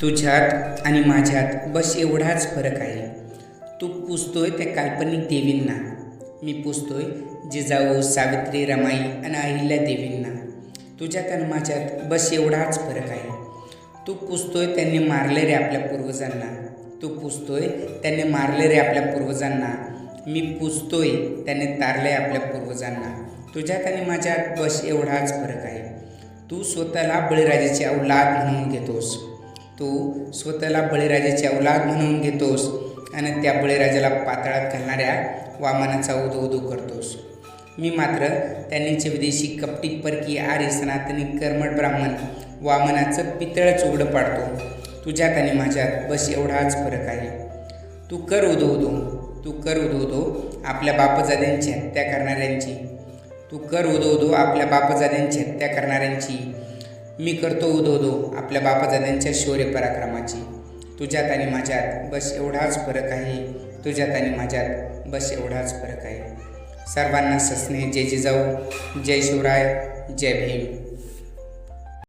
तुझ्यात आणि माझ्यात बस एवढाच फरक आहे. तू पुजतोय त्या काल्पनिक देवींना, मी पुजतोय जिजाऊ, सावित्री, रमाई आणि अहिल्या देवींना. तुझ्यात आणि माझ्यात बस एवढाच फरक आहे. तू पुजतोय त्यांनी मारले रे आपल्या पूर्वजांना, तू पुजतोय त्यांनी मारले रे आपल्या पूर्वजांना, मी पुजतोय त्याने तारले आपल्या पूर्वजांना. तुझ्यात आणि माझ्यात बस एवढाच फरक आहे. तू स्वतःला बळीराजाची औलाद म्हणून घेतोस, तू स्वतःला बळीराजाची औलाद म्हणून घेतोस आणि त्या बळीराजाला पाताळात घालणाऱ्या वामनाचा उदो करतोस. मी मात्र त्यांनीचे विदेशी कपटी परकी आर्य सनातनी कर्मठ ब्राह्मण वामनाचं पितळच उघडं पाडतो. तुझ्यात आणि माझ्यात बस एवढाच फरक आहे. तू कर उदो आपल्या बापजाद्यांची हत्या करणाऱ्यांची, तू कर उदो आपल्या बापजाद्यांची हत्या करणाऱ्यांची, मी करतो उदो आपल्या बापजाद्यांच्या शौर्य पराक्रमाची. तुझ्यात आणि माझ्यात बस एवढाच फरक आहे. तुझ्यात आणि माझ्यात बस एवढाच फरक आहे. सर्वांना सस्ने जय जिजाऊ, जय शिवराय, जय भीम.